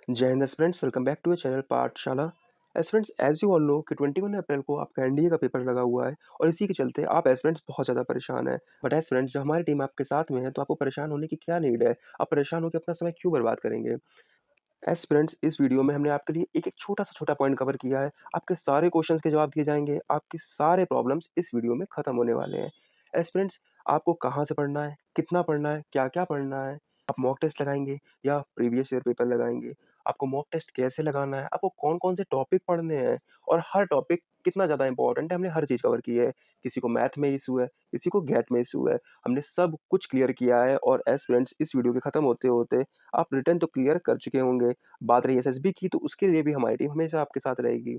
जय हिंद students, welcome back to your channel Pathshala. Students, as you all know कि 21 अप्रैल को आपका एनडीए का पेपर लगा हुआ है और इसी के चलते आप स्टूडेंट्स बहुत ज़्यादा परेशान हैं। बट स्टूडेंट्स, जब हमारी टीम आपके साथ में है तो आपको परेशान होने की क्या नीड है? आप परेशान होकर अपना समय क्यों बर्बाद करेंगे? फ्रेंड्स, इस वीडियो में हमने आपके लिए एक-एक छोटा पॉइंट कवर किया है। आपके सारे क्वेश्चंस के जवाब दिए जाएँगे, आपके सारे प्रॉब्लम्स इस वीडियो में खत्म होने वाले हैं। फ्रेंड्स, आपको कहाँ से पढ़ना है, कितना पढ़ना है, क्या-क्या पढ़ना है, आप मॉक टेस्ट लगाएँगे या प्रीवियस ईयर पेपर लगाएँगे, आपको मॉक टेस्ट कैसे लगाना है, आपको कौन-कौन से टॉपिक पढ़ने हैं और हर टॉपिक कितना ज़्यादा इम्पोर्टेंट है, हमने हर चीज़ कवर की है। किसी को मैथ में इश्यू है, किसी को गेट में इश्यू है, हमने सब कुछ क्लियर किया है और फ्रेंड्स, इस वीडियो के खत्म होते-होते आप रिटन तो क्लियर कर चुके होंगे। बात रही एसएसबी की, तो उसके लिए भी हमारी टीम हमेशा आपके साथ रहेगी।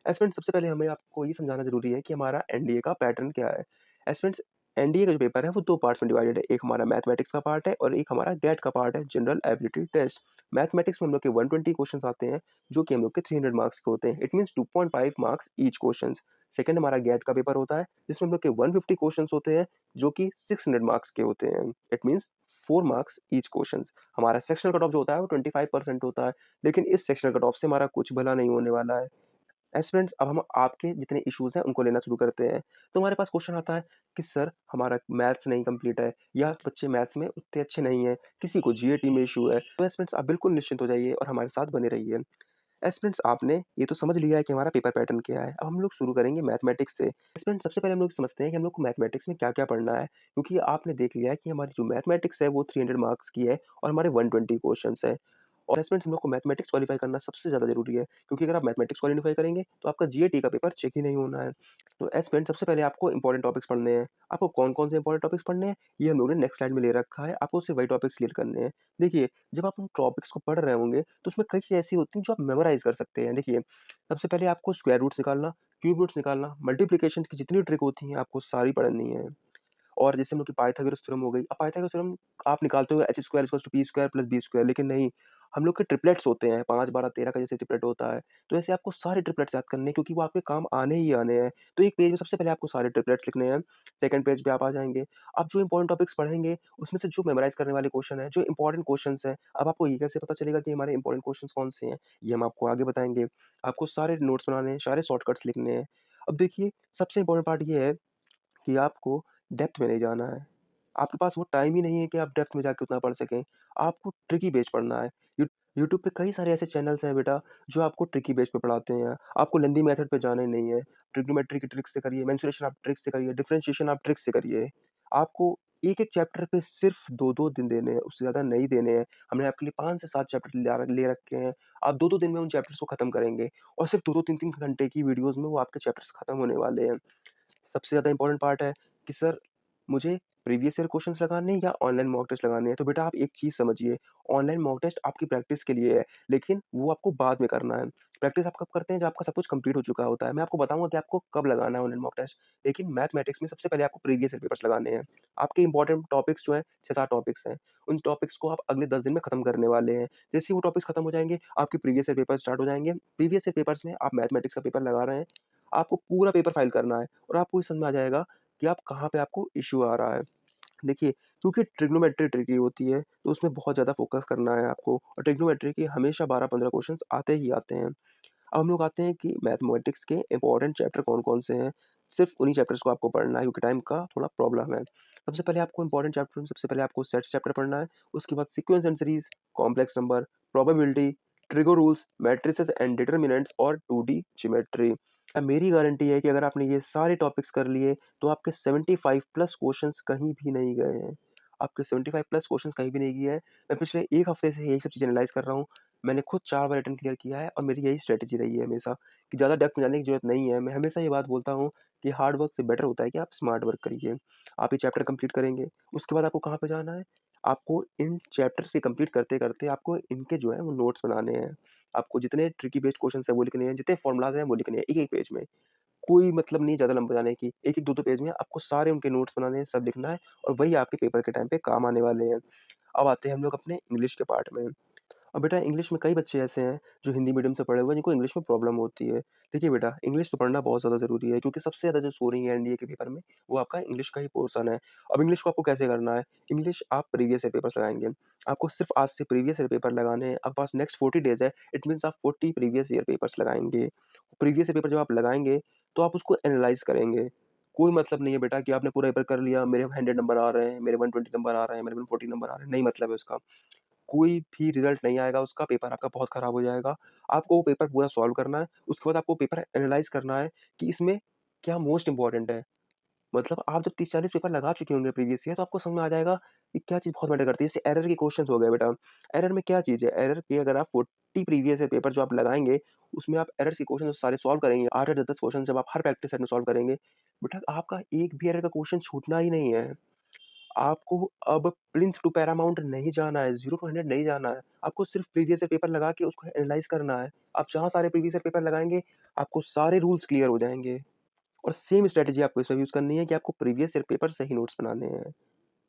फ्रेंड्स, सबसे पहले हमें आपको ये समझाना ज़रूरी है कि हमारा एनडीए का पैटर्न क्या है। फ्रेंड्स, एनडीए का जो पेपर है वो 2 पार्ट्स में डिवाइडेड है। एक हमारा मैथमेटिक्स का पार्ट है और एक हमारा गेट का पार्ट है, जनरल एबिलिटी टेस्ट। मैथमेटिक्स में हम लोग के 120 क्वेश्चंस आते हैं, जो कि हम लोग के 300 मार्क्स के होते हैं। It means 2.5 marks each questions. Second हमारा गेट का पेपर होता है, जिसमें हम लोग के 150 क्वेश्चंस होते हैं, जो कि 600 मार्क्स के होते हैं। It means 4 marks each questions. हमारा सेक्शनल कट ऑफ जो होता है वो 25% होता है, लेकिन इस सेक्शनल कट ऑफ से हमारा कुछ भला नहीं होने वाला है। स्टूडेंट्स, अब हम आपके जितने इश्यूज़ हैं उनको लेना शुरू करते हैं। तो हमारे पास क्वेश्चन आता है कि सर, हमारा मैथ्स नहीं कंप्लीट है या बच्चे मैथ्स में उतने अच्छे नहीं हैं, किसी को जीएटी में इश्यू है। तो स्टूडेंट्स, आप बिल्कुल निश्चिंत हो जाइए और हमारे साथ बने रहिए। स्टूडेंट्स, आपने ये तो समझ लिया है कि हमारा पेपर पैटर्न क्या है। अब हम लोग शुरू करेंगे मैथमेटिक्स से। स्टूडेंट्स, सबसे पहले हम लोग समझते हैं कि हम लोग को मैथमेटिक्स में क्या-क्या पढ़ना है, क्योंकि आपने देख लिया है कि हमारी जो मैथमेटिक्स है वो 300 मार्क्स की है और हमारे 120 क्वेश्चंस हैं। और स्टूडेंट्स, हम लोग को मैथमेटिक्स क्वालीफाई करना सबसे ज़्यादा ज़रूरी है, क्योंकि अगर आप मैथमेटिक्स क्वालीफाई करेंगे तो आपका जीएटी का पेपर चेक ही नहीं होना है। तो स्टूडेंट्स, सबसे पहले आपको इंपॉर्टेंट टॉपिक्स पढ़ने हैं। आपको कौन-कौन से इंपॉर्टेंट टॉपिक्स पढ़ने हैं, ये हम लोगों ने नेक्स्ट स्लाइड में ले रखा है। आपको सिर्फ वही टॉपिक्स क्लियर करने हैं। देखिए, जब आप उन टॉपिक्स को पढ़ रहे होंगे तो उसमें कई चीज़ें ऐसी होती हैं जो आप मेमोराइज़ कर सकते हैं। देखिए, सबसे पहले आपको स्क्वायर रूट्स निकालना, क्यूब रूट्स निकालना, मल्टीप्लिकेशन की जितनी ट्रिक होती हैं आपको सारी पढ़नी है। और जैसे हम लोग की पाइथागोरस थ्योरम हो गई। अब पाइथागोरस थ्योरम आप निकालते हो h square equals to p square plus b square, लेकिन नहीं, हम लोग के ट्रिपलेट्स होते हैं, 5, 12, 13 का जैसे ट्रिपलेट होता है। तो ऐसे आपको सारे ट्रिपलेट्स याद करने हैं, क्योंकि वो आपके काम आने ही आने हैं। तो एक पेज में सबसे पहले आपको सारे ट्रिपलेट्स लिखने हैं, सेकंड पेज पे आप आ जाएँगे। अब जो इम्पोर्टेंट टॉपिक्स पढ़ेंगे, उसमें से जो मेमोराइज़ करने वाले क्वेश्चन हैं, जो इम्पोर्टेंट क्वेश्चन्स हैं, अब आपको ये कैसे पता चलेगा कि हमारे इम्पोर्टेंट क्वेश्चन्स कौन से हैं? ये हम आपको आगे बताएँगे। आपको सारे नोट्स बनाने हैं, सारे शॉर्टकट्स लिखने हैं। अब देखिए, सबसे इम्पोर्टेंट पार्ट ये है कि आपको डेप्थ में नहीं जाना है। आपके पास वो टाइम ही नहीं है कि आप डेप्थ में जाके उतना पढ़ सकें। आपको ट्रिकी बेस पढ़ना है। यूट्यूब पे कई सारे ऐसे चैनल्स हैं बेटा, जो आपको ट्रिकी बेस पे पढ़ाते हैं। आपको लेंथी मेथड पे जाना ही नहीं है। ट्रिग्नोमेट्री की ट्रिक से करिए, मेंसुरेशन आप ट्रिक से करिए, डिफरेंशिएशन आप ट्रिक से करिए। आपको एक-एक चैप्टर पे सिर्फ 2-2 दिन देने हैं, उससे ज़्यादा नहीं देने हैं। हमने आपके लिए 5 से 7 चैप्टर ले रखे हैं। आप 2-2 दिन में उन चैप्टर्स को खत्म करेंगे और सिर्फ 2-2 3-3 घंटे की वीडियोज़ में वो आपके चैप्टर्स खत्म होने वाले हैं। सबसे ज़्यादा इम्पोर्टेंट पार्ट है कि सर, मुझे प्रीवियस ईयर क्वेश्चंस लगाने हैं या ऑनलाइन मॉक टेस्ट लगाने हैं। तो बेटा, आप एक चीज़ समझिए, ऑनलाइन मॉक टेस्ट आपकी प्रैक्टिस के लिए है, लेकिन वो आपको बाद में करना है। प्रैक्टिस आप कब करते हैं? जब आपका सब कुछ कंप्लीट हो चुका होता है। मैं आपको बताऊँगा कि आपको कब लगाना है ऑनलाइन मॉक टेस्ट, लेकिन मैथमेटिक्स में सबसे पहले आपको प्रीवियस ईयर पेपर्स लगाने हैं। आपके इम्पोर्टेंट टॉपिक्स जो हैं, 6-7 टॉपिक्स हैं, उन टॉपिक्स को आप अगले 10 दिन में खत्म करने वाले हैं। जैसे ही वो टॉपिक्स खत्म हो जाएँगे, आपके प्रीवियस ईयर पेपर स्टार्ट हो जाएँगे। प्रीवियस ईयर पेपर्स में आप मैथमेटिक्स का पेपर लगा रहे हैं, आपको पूरा पेपर फाइल करना है और आपको ये समझ में आ जाएगा कि आप कहाँ पे आपको इश्यू आ रहा है। देखिए, क्योंकि ट्रिग्नोमेट्री ट्रिकी होती है, तो उसमें बहुत ज़्यादा फ़ोकस करना है आपको और ट्रिग्नोमेट्री के हमेशा 12-15 क्वेश्चन्स आते ही आते हैं। अब हम लोग आते हैं कि मैथमेटिक्स के इम्पोर्टेंट चैप्टर कौन-कौन से हैं। सिर्फ़ उन्हीं चैप्टर्स को आपको पढ़ना है, क्योंकि टाइम का थोड़ा प्रॉब्लम है। सबसे पहले आपको इम्पोर्टेंट चैप्टर में सबसे पहले आपको सेट्स चैप्टर पढ़ना है, उसके बाद sequence and series, complex number, probability, trigo rules, matrices and determinants और 2D ज्योमेट्री। मेरी गारंटी है कि अगर आपने ये सारे टॉपिक्स कर लिए, तो आपके 75 प्लस क्वेश्चंस कहीं भी नहीं गए हैं। आपके 75 प्लस क्वेश्चंस कहीं भी नहीं गए हैं। मैं पिछले 1 हफ्ते से यही सब चीज़ एनालाइज़ कर रहा हूँ। मैंने खुद 4 बार रिटन क्लियर किया है और मेरी यही स्ट्रैटेजी रही है हमेशा कि ज़्यादा डेप्थ में जाने की ज़रूरत नहीं है। मैं हमेशा ये बात बोलता हूँ कि हार्ड वर्क से बेटर होता है कि आप स्मार्ट वर्क करिए। आप ये चैप्टर कंप्लीट करेंगे, उसके बाद आपको कहाँ पे जाना है? आपको इन चैप्टर्स के कंप्लीट करते-करते आपको इनके जो है वो नोट्स बनाने हैं। आपको जितने ट्रिकी बेस्ड क्वेश्चन्स हैं वो लिखने हैं, जितने फ़ॉर्मूलाज़ हैं वो लिखने हैं, एक-एक पेज में। कोई मतलब नहीं ज़्यादा लंबा जाने की। 1-1, 2-2 पेज में आपको सारे उनके नोट्स बनाने हैं, सब लिखना है और वही आपके पेपर के टाइम पे काम आने वाले हैं। अब आते हैं हम लोग अपने इंग्लिश के पार्ट में। अब बेटा इंग्लिश में कई बच्चे ऐसे हैं जो हिंदी मीडियम से पढ़े हुए हैं जिनको इंग्लिश में प्रॉब्लम होती है। देखिए बेटा इंग्लिश तो पढ़ना बहुत ज़्यादा ज़रूरी है क्योंकि सबसे ज़्यादा जो स्कोरिंग है एनडीए के पेपर में वो आपका इंग्लिश का ही पोर्शन है। अब इंग्लिश को आपको कैसे करना है? इंग्लिश आप प्रीवियस ईयर पेपर्स लगाएँगे। आपको सिर्फ़ आज से प्रीवियस ईयर पेपर लगाने हैं। आपके पास नेक्स्ट 40 डेज़ है। इट मीन्स आप 40 प्रीवियस ईयर पेपर्स लगाएँगे। प्रीवियस ईयर पेपर जब आप लगाएँगे तो आप उसको एनालाइज़ करेंगे। कोई मतलब नहीं है बेटा कि आपने पूरा पेपर कर लिया, मेरे 100 नंबर आ रहे हैं, मेरे 120 नंबर आ रहे हैं, मेरे 140 नंबर आ रहे हैं, नहीं मतलब है उसका। कोई भी रिज़ल्ट नहीं आएगा उसका, पेपर आपका बहुत खराब हो जाएगा। आपको वो पेपर पूरा सॉल्व करना है, उसके बाद आपको पेपर एनालाइज़ करना है कि इसमें क्या मोस्ट इम्पोर्टेंट है। मतलब आप जब 30-40 पेपर लगा चुके होंगे प्रीवियस ईयर तो आपको समझ में आ जाएगा कि क्या चीज़ बहुत मैटर करती है। जैसे एरर के क्वेश्चन्स हो गए बेटा, एरर में क्या चीज़ है? एरर के अगर आप 40 प्रीवियस ईयर पेपर जो आप लगाएँगे, उसमें आप एरर्स के क्वेश्चन सारे सॉल्व करेंगे। 8-8, 10-10 क्वेश्चन जब आप हर प्रैक्टिस सेट में सॉल्व करेंगे, बेटा आपका एक भी एरर का क्वेश्चन छूटना ही नहीं है। आपको अब प्लिंथ टू पैरामाउंट नहीं जाना है, 0 टू 100 नहीं जाना है। आपको सिर्फ़ प्रीवियस ईयर पेपर लगा के उसको एनालाइज़ करना है। आप जहाँ सारे प्रीवियस ईयर पेपर लगाएँगे, आपको सारे रूल्स क्लियर हो जाएँगे। और सेम स्ट्रैटेजी आपको इसमें यूज़ करनी है कि आपको प्रीवियस ईयर पेपर से ही नोट्स बनाने हैं।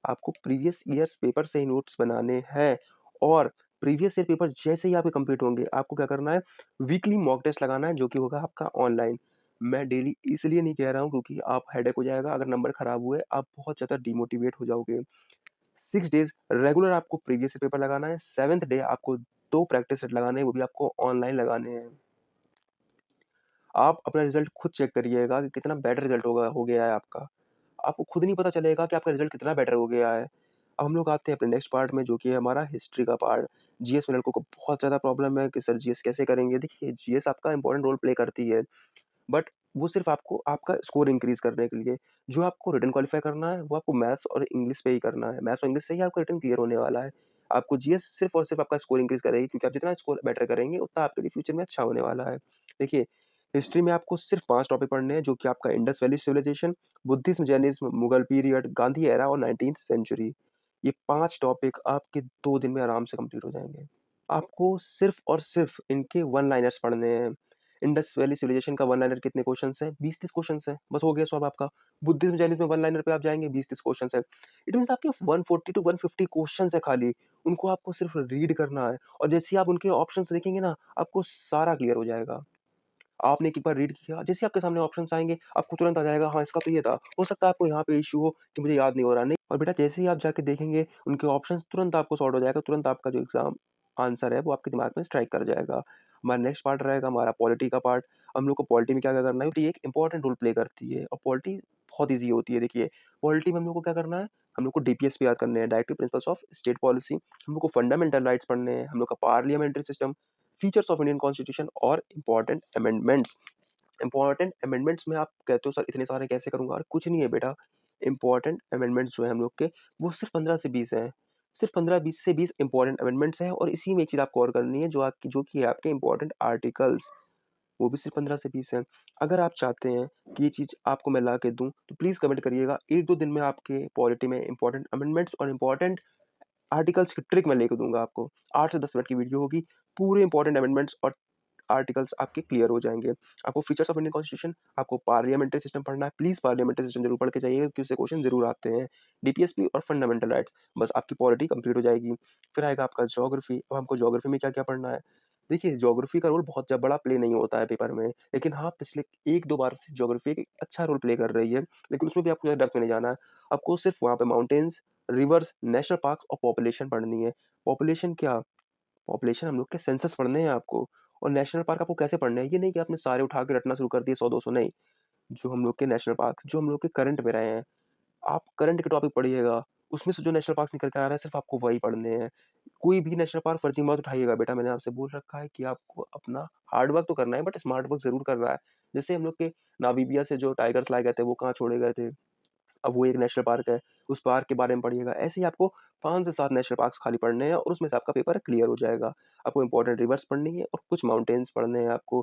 आपको प्रीवियस ईयर्स पेपर से ही नोट्स बनाने हैं और प्रीवियस ईयर पेपर जैसे ही आपके कंप्लीट होंगे, आपको क्या करना है, वीकली मॉक टेस्ट लगाना है जो कि होगा आपका ऑनलाइन। मैं डेली इसलिए नहीं कह रहा हूँ क्योंकि आप हेडेक हो जाएगा, अगर नंबर खराब हुए, आप बहुत ज़्यादा डिमोटिवेट हो जाओगे। 6 डेज़ रेगुलर आपको प्रीवियस ईयर पेपर लगाना है, 7th डे आपको 2 प्रैक्टिस सेट लगाने हैं, वो भी आपको ऑनलाइन लगाने हैं। आप अपना रिज़ल्ट खुद चेक करिएगा कि कितना बेटर रिज़ल्ट हो गया है आपका। आपको खुद नहीं पता चलेगा कि आपका रिज़ल्ट कितना बेटर हो गया है। अब हम लोग आते हैं अपने नेक्स्ट पार्ट में जो कि है हमारा हिस्ट्री का पार्ट। जीएस में लड़कों को बहुत ज़्यादा प्रॉब्लम है कि सर जीएस कैसे करेंगे? देखिए जीएस आपका इम्पोर्टेंट रोल प्ले करती है, बट वो सिर्फ़ आपको आपका स्कोर इंक्रीज़ करने के लिए। जो आपको रिटन क्वालीफाई करना है, वो आपको मैथ्स और इंग्लिश पे ही करना है। मैथ्स और इंग्लिश से ही आपका रिटन क्लियर होने वाला है। आपको जीएस सिर्फ़ और सिर्फ़ आपका स्कोर इंक्रीज़ करेगी क्योंकि आप जितना स्कोर बेटर करेंगे, उतना आपके लिए फ्यूचर में अच्छा होने वाला है। देखिए, हिस्ट्री में आपको सिर्फ़ 5 टॉपिक पढ़ने हैं जो कि आपका Indus valley civilisation, Buddhism, Jainism, Mughal period, Gandhi era और 19th सेंचुरी। ये 5 टॉपिक आपके 2 दिन में आराम से कंप्लीट हो जाएँगे। आपको सिर्फ़ और सिर्फ़ इनके वन लाइनर्स पढ़ने हैं। इंडस वैली सिविलाइजेशन का वन लाइनर कितने क्वेश्चन्स हैं? 20-30 क्वेश्चन्स हैं, बस हो गया सॉल्व आपका। बुद्धिज़्म जैनिज़्म में वन लाइनर पे आप जाएँगे 20-30 क्वेश्चन्स हैं। इट मीन्स आपके 140 टू 150 क्वेश्चन्स हैं खाली, उनको आपको सिर्फ़ रीड करना है और जैसे ही आप उनके ऑप्शंस देखेंगे ना, आपको सारा क्लियर हो जाएगा। आपने एक बार रीड किया, जैसे ही आपके सामने ऑप्शंस आएँगे, आपको तुरंत आ जाएगा हाँ, इसका तो ये था। हो सकता है आपको यहाँ पे इश्यू हो कि मुझे याद नहीं हो रहा, नहीं और बेटा जैसे ही आप जाके देखेंगे, उनके ऑप्शंस तुरंत आपको सॉर्ट हो जाएगा, तुरंत आपका जो एग्ज़ाम आंसर है, वो आपके दिमाग में स्ट्राइक कर जाएगा। हमारा नेक्स्ट पार्ट रहेगा हमारा पॉलिटी का पार्ट। हम लोग को पॉलिटी में क्या-क्या करना है, ये एक इम्पोर्टेंट रोल प्ले करती है और पॉलिटी बहुत ईज़ी होती है देखिए। पॉलिटी में हम लोग को क्या करना है, हम लोग को डीपीएस पे याद करने हैं, directive principles of state policy. हम लोग को फंडामेंटल राइट्स पढ़ने हैं, हम लोग का parliamentary system, features of Indian constitution और इम्पोर्टेंट अमेंडमेंट्स। इम्पोर्टेंट अमेंडमेंट्स में आप कहते हो सर इतने सारे कैसे करूँगा? अरे कुछ नहीं है बेटा, इम्पोर्टेंट अमेंडमेंट्स जो हैं हम लोग के, वो सिर्फ़ 15 से 20 हैं। सिर्फ़ 15-20 से 20 इम्पोर्टेंट अमेंडमेंट्स हैं और इसी में एक चीज़ आपको और करनी है जो कि है आपके इम्पोर्टेंट आर्टिकल्स, वो भी सिर्फ़ 15 से 20 हैं। अगर आप चाहते हैं कि ये चीज़ आपको मैं ला के दूँ, तो प्लीज़ कमेंट करिएगा। 1-2 दिन में आपके पॉलिटी में इम्पोर्टेंट अमेंडमेंट्स और इम्पोर्टेंट आर्टिकल्स की ट्रिक मैं लेके दूँगा आपको। 8 से 10 मिनट की वीडियो होगी, पूरे इम्पोर्टेंट अमेंडमेंट्स और आर्टिकल्स आपके क्लियर हो जाएँगे। आपको फीचर्स ऑफ इंडियन कॉन्स्टिट्यूशन, आपको पार्लियामेंट्री सिस्टम पढ़ना है, प्लीज़ पार्लियामेंट्री सिस्टम ज़रूर पढ़ के जाइएगा क्योंकि उससे क्वेश्चन ज़रूर आते हैं। डीपीएसपी और फंडामेंटल राइट्स, बस आपकी पॉलिटी कंप्लीट हो जाएगी। फिर आएगा आपका ज्योग्राफी, अब हमको ज्योग्राफी में क्या-क्या पढ़ना है? देखिए, ज्योग्राफी का रोल बहुत बड़ा प्ले नहीं होता है पेपर में, लेकिन हाँ, पिछले 1-2 बार से ज्योग्राफी एक अच्छा रोल प्ले कर रही है, लेकिन उसमें भी आपको ज़्यादा डेप्थ में नहीं जाना है। आपको सिर्फ़ वहाँ पे माउंटेन्स, रिवर्स, नेशनल पार्क्स और पॉपुलेशन पढ़नी है। पॉपुलेशन क्या? पॉपुलेशन हम लोग के सेंसस पढ़ने हैं आपको और नेशनल पार्क आपको कैसे पढ़ने हैं, ये नहीं कि आपने सारे उठा के रटना शुरू कर दिए 100-200 नहीं। जो हम लोग के नेशनल पार्क्स जो हम लोग के करंट में रहे हैं, आप करंट के टॉपिक पढ़िएगा, उसमें से जो नेशनल पार्क्स निकल के आ रहा है सिर्फ़ आपको वही पढ़ने हैं। कोई भी नेशनल पार्क फर्जी मत उठाइएगा बेटा, मैंने आपसे बोल रखा है कि आपको अपना हार्ड वर्क तो करना है बट स्मार्ट वर्क ज़रूर करना है। जैसे हम लोग के नामीबिया से जो टाइगर्स लाए गए थे, वो कहाँ छोड़े गए थे? अब वो एक नेशनल पार्क है, उस पार्क के बारे में पढ़िएगा। ऐसे ही आपको 5 से 7 नेशनल पार्क्स खाली पढ़ने हैं और उसमें से आपका पेपर क्लियर हो जाएगा। आपको इम्पोर्टेंट रिवर्स पढ़नी है और कुछ माउंटेन्स पढ़ने हैं आपको।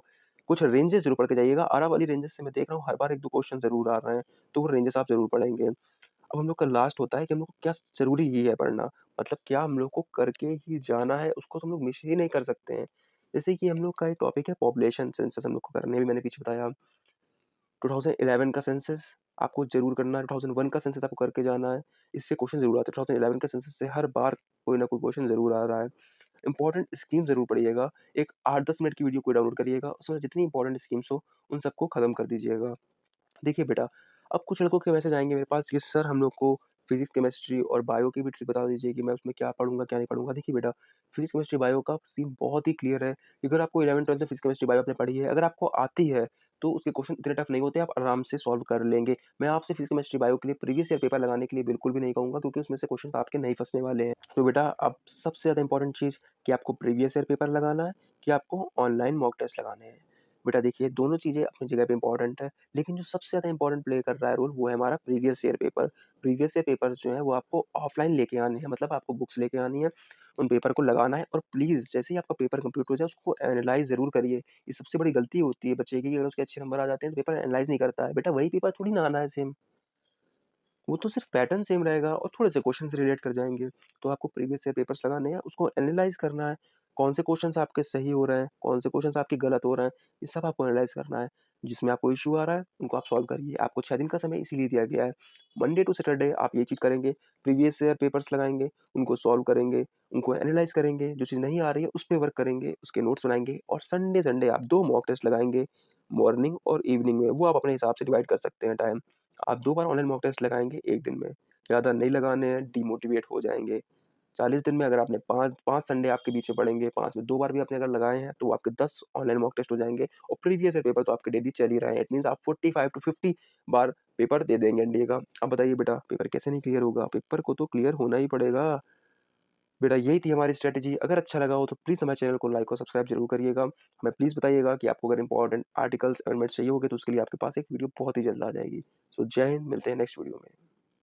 कुछ रेंजेस ज़रूर पढ़ के जाइएगा। अरावली रेंजेस से मैं देख रहा हूँ हर बार 1-2 क्वेश्चन ज़रूर आ रहे हैं, तो वो रेंजेस आप ज़रूर पढ़ेंगे। अब हम लोग का लास्ट होता है कि हम लोग को क्या ज़रूरी ही है पढ़ना, मतलब क्या हम लोग को करके ही जाना है, उसको तो हम लोग मिस ही नहीं कर सकते हैं। जैसे कि हम लोग का एक टॉपिक है पॉपुलेशन सेंसस हम लोग को करने है, अभी मैंने पीछे बताया। 2011 का सेंसस आपको ज़रूर करना है, 2001 का सेंसस आपको करके जाना है, इससे क्वेश्चन ज़रूर आते हैं, 2011 के सेंसस से हर बार कोई ना कोई क्वेश्चन ज़रूर आ रहा है। इंपॉर्टेंट स्कीम ज़रूर पढ़िएगा। एक 8-10 मिनट की वीडियो कोई डाउनलोड करिएगा, उसमें जितनी इंपॉर्टेंट स्कीम्स हो, उन सबको खत्म कर दीजिएगा। देखिए बेटा, अब कुछ लड़कों के मैसेज आएँगे मेरे पास कि सर हम लोग को फिज़िक्स, केमिस्ट्री और बायो की भी ट्रिक बता दीजिए कि मैं उसमें क्या पढ़ूँगा, क्या नहीं पढ़ूँगा। देखिए बेटा, फिज़िक्स, केमिस्ट्री, बायो का सीन बहुत ही क्लियर है कि अगर आपको 11th-12th में फिज़िक्स, केमिस्ट्री, बायो आपने पढ़ी है, अगर आपको आती है, तो उसके क्वेश्चन इतने टफ नहीं होते, आप आराम से सॉल्व कर लेंगे। मैं आपसे फिज़िक्स, केमिस्ट्री, बायो के लिए प्रीवियस ईयर पेपर लगाने के लिए बिल्कुल भी नहीं कहूँगा क्योंकि उसमें से क्वेश्चन्स आपके नहीं फँसने वाले हैं। तो बेटा, अब सबसे ज़्यादा इंपॉर्टेंट चीज़ कि आपको प्रीवियस ईयर पेपर लगाना है कि आपको ऑनलाइन मॉक टेस्ट लगाने हैं। बेटा देखिए, दोनों चीज़ें अपनी जगह पे इंपॉर्टेंट है, लेकिन जो सबसे ज़्यादा इंपॉर्टेंट प्ले कर रहा है रोल, वो है हमारा previous year paper. Previous year papers जो हैं, वो आपको ऑफलाइन लेके आने हैं, मतलब आपको बुक्स लेके आनी है, उन पेपर को लगाना है और प्लीज़ जैसे ही आपका पेपर कंप्लीट हो जाए, उसको एनालाइज़ ज़रूर करिए। ये सबसे बड़ी गलती होती है बच्चे की कि अगर उसके अच्छे नंबर आ जाते हैं, तो पेपर एनालाइज़ नहीं करता है। बेटा वही पेपर थोड़ी ना आना है सेम। वो तो सिर्फ़ पैटर्न सेम रहेगा और थोड़े-से क्वेश्चन से रिलेट कर जाएँगे। तो आपको प्रीवियस ईयर पेपर्स लगाने हैं, उसको एनालाइज़ करना है। कौन से क्वेश्चन्स आपके सही हो रहे हैं, कौन से क्वेश्चन्स आपके गलत हो रहे हैं, ये सब आपको एनालाइज़ करना है। जिसमें आपको इश्यू आ रहा है, उनको आप सॉल्व करिए। आपको 6 दिन का समय इसीलिए दिया गया है। मंडे टू सैटरडे आप ये चीज़ करेंगे, प्रीवियस ईयर पेपर्स लगाएँगे, उनको सॉल्व करेंगे, उनको एनालाइज़ करेंगे, जो चीज़ नहीं आ रही है, उस पे वर्क करेंगे, उसके नोट्स बनाएँगे और संडे संडे आप 2 मॉक टेस्ट लगाएँगे, मॉर्निंग और इवनिंग में। वो आप अपने हिसाब से डिवाइड कर सकते हैं टाइम। आप 2 बार ऑनलाइन मॉक टेस्ट लगाएँगे 1 दिन में, ज़्यादा नहीं लगाने हैं, डिमोटिवेट हो जाएँगे। 40 दिन में अगर आपने 5 संडे आपके बीच में पड़ेंगे, 5 में 2 बार भी आपने अगर लगाए हैं, तो आपके 10 ऑनलाइन मॉक टेस्ट हो जाएँगे और प्रीवियस ईयर पेपर तो आपके डेली चल ही रहे हैं। इट मीन्स आप 45 टू 50 बार पेपर दे देंगे एनडीए का। अब बताइए बेटा, पेपर कैसे नहीं क्लियर होगा? पेपर को तो क्लियर होना ही पड़ेगा। बेटा यही थी हमारी स्ट्रैटेजी। अगर अच्छा लगा हो तो प्लीज़ हमारे चैनल को लाइक और सब्सक्राइब ज़रूर करिएगा। हमें प्लीज़ बताइएगा कि आपको अगर इम्पोर्टेंट आर्टिकल्स, असाइनमेंट्स चाहिए होंगे तो उसके लिए आपके पास एक वीडियो बहुत ही जल्द आ जाएगी। सो जय हिंद, मिलते हैं नेक्स्ट वीडियो में।